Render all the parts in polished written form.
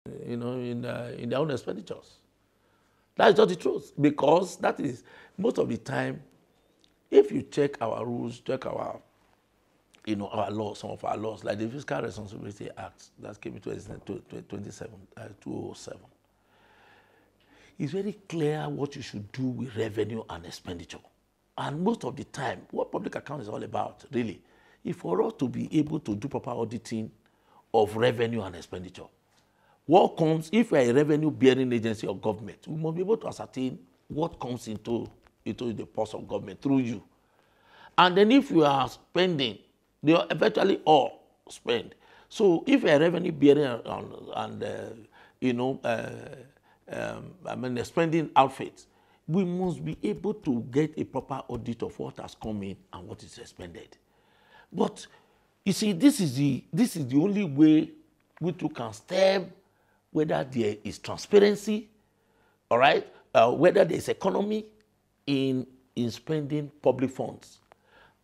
in their own expenditures. That is not the truth, because that is most of the time. If you check our rules, check our our laws, some of our laws, like the Fiscal Responsibility Act that came into existence in 2007, it's very clear what you should do with revenue and expenditure. And most of the time, what public account is all about, really, is for us to be able to do proper auditing of revenue and expenditure. What comes, if we are a revenue-bearing agency or government, we must be able to ascertain what comes into the purse of government through you. And then if you are spending, they are eventually all spend. So if a revenue bearing and spending outfits, we must be able to get a proper audit of what has come in and what is expended. But you see, this is the only way we too can stem whether there is transparency, all right, whether there is economy in spending public funds.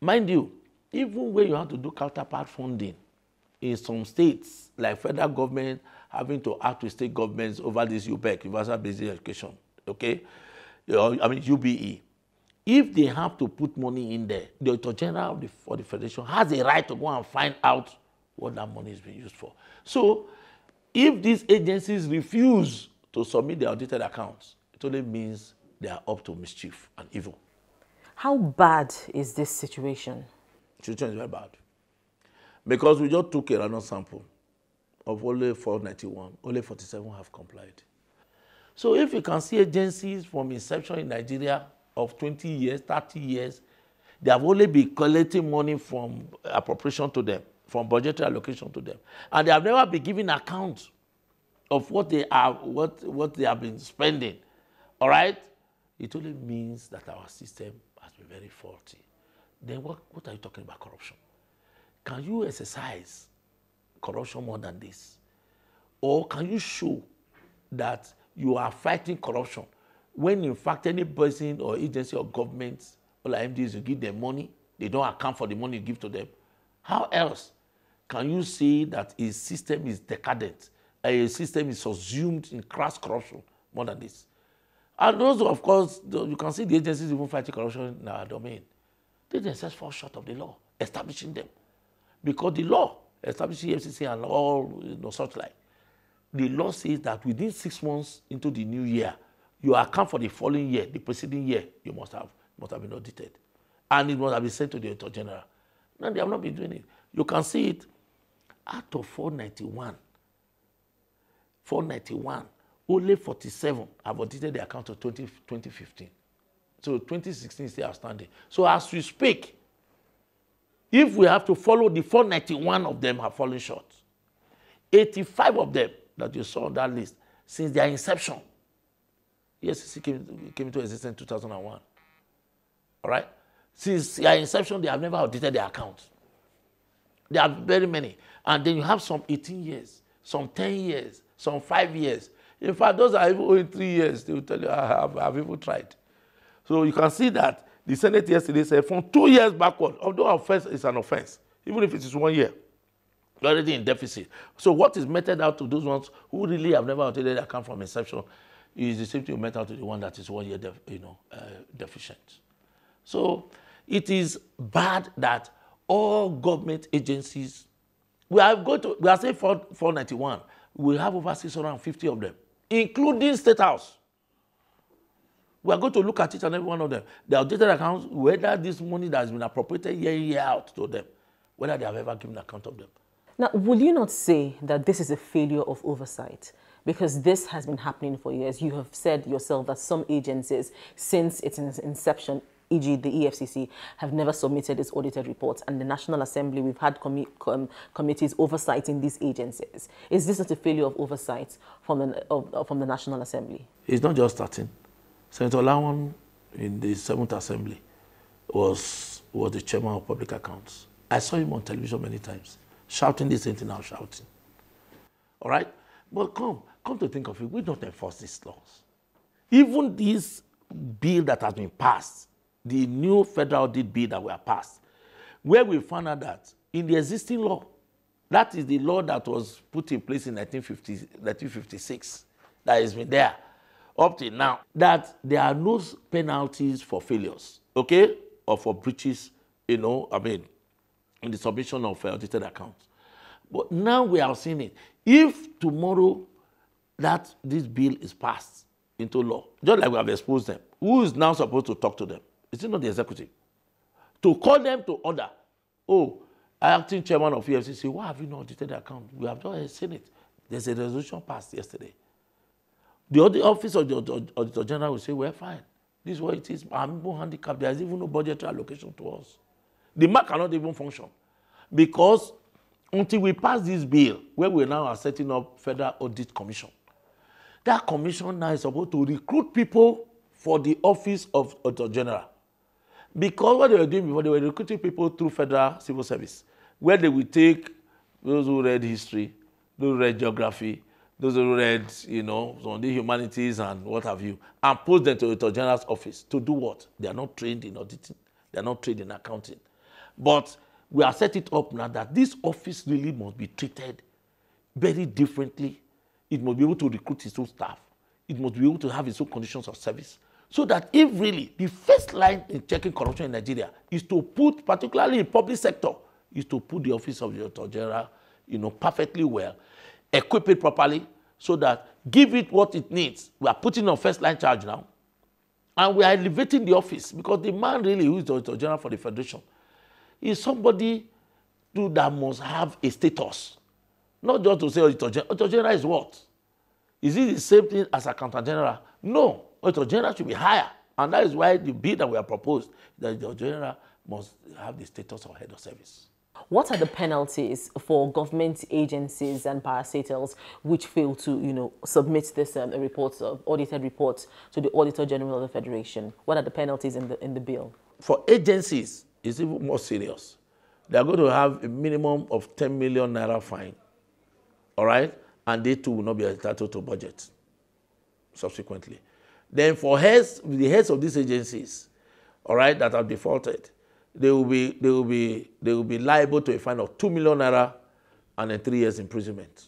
Mind you, even when you have to do counterpart funding in some states, like federal government having to act with state governments over this UBEC, Universal Basic Education, okay? UBE. If they have to put money in there, the Auditor General for the Federation has a right to go and find out what that money is being used for. So, if these agencies refuse to submit their audited accounts, it only means they are up to mischief and evil. How bad is this situation? The situation is very bad. Because we just took a random sample of only 491, only 47 have complied. So if you can see agencies from inception in Nigeria of 20 years, 30 years, they have only been collecting money from appropriation to them, from budgetary allocation to them. And they have never been given account of what they have been spending. All right? It only means that our system has been very faulty. Then what are you talking about corruption? Can you exercise corruption more than this? Or can you show that you are fighting corruption when in fact any person or agency or government or like MDs, you give them money, they don't account for the money you give to them? How else can you say that a system is decadent, a system is subsumed in crass corruption more than this? And those, of course, you can see the agencies even fighting corruption in our domain. They themselves fall short of the law, establishing them. Because the law, establishing FCC and all such like, the law says that within 6 months into the new year, you account for the following year, the preceding year, you must have been audited. And it must have been sent to the Auditor General. No, they have not been doing it. You can see it out of 491, only 47 have audited the account of 2015. So 2016 is still outstanding. So as we speak, if we have to follow the 491 of them have fallen short. 85 of them that you saw on that list, since their inception, EFCC came into existence in 2001. All right? Since their inception, they have never audited their accounts. There are very many. And then you have some 18 years, some 10 years, some 5 years. In fact, those are even only 3 years. They will tell you, I've even tried. So you can see that the Senate yesterday said from 2 years backward, although offense is an offense, even if it is 1 year, you're already in deficit. So what is meted out to those ones who really have never audited their account from inception is the same thing meted out to the one that is 1 year deficient. So it is bad that all government agencies, we are saying 491, we have over 650 of them, including State House. We are going to look at each and every one of them. The audited accounts, whether this money that has been appropriated year in, year out to them, whether they have ever given account of them. Now, will you not say that this is a failure of oversight? Because this has been happening for years. You have said yourself that some agencies, since its inception, e.g. the EFCC, have never submitted its audited reports. And the National Assembly, we've had committees oversighting these agencies. Is this not a failure of oversight from the National Assembly? It's not just starting. Senator Lawan in the 7th Assembly was the chairman of public accounts. I saw him on television many times, shouting the same thing now, shouting. All right? But come to think of it, we don't enforce these laws. Even this bill that has been passed, the new federal audit bill that were passed, where we found out that in the existing law, That is the law that was put in place in 1956 that has been there up till now, that there are no penalties for failures, okay, or for breaches, in the submission of audited accounts. But now we are seeing it. If tomorrow this bill is passed into law, just like we have exposed them, who is now supposed to talk to them? Is it not the executive? To call them to order. Oh, acting chairman of EFCC, why have you not audited the account? We have just seen it. There's a resolution passed yesterday. The office of the Auditor General will say, we're fine. This is what it is. I'm even handicapped. There's even no budgetary allocation to us. The mark cannot even function. Because until we pass this bill, where we now are setting up Federal Audit Commission, that commission now is supposed to recruit people for the office of Auditor General. Because what they were doing before, they were recruiting people through Federal Civil Service, where they will take those who read history, those who read geography, those who read, on the humanities and what have you, and post them to the Auditor General's office to do what? They are not trained in auditing. They are not trained in accounting. But we are set it up now that this office really must be treated very differently. It must be able to recruit its own staff. It must be able to have its own conditions of service. So that if really the first line in checking corruption in Nigeria is to put, particularly in public sector, is to put the office of the Auditor General, perfectly well, equip it properly, so that give it what it needs. We are putting on first line charge now, and we are elevating the office, because the man really who is the Auditor General for the Federation is somebody that must have a status. Not just to say Auditor General. Auditor General is what? Is it the same thing as Accountant General? No. Auditor General should be higher. And that is why the bill that we have proposed, that the Auditor General must have the status of head of service. What are the penalties for government agencies and parastatals which fail to, submit this audited reports to the Auditor General of the Federation? What are the penalties in the bill? For agencies, it's even more serious. They are going to have a minimum of 10 million naira fine, all right? And they too will not be entitled to budget subsequently. Then for the heads of these agencies, all right, that have defaulted, they will be liable to a fine of 2 million naira and then 3 years imprisonment.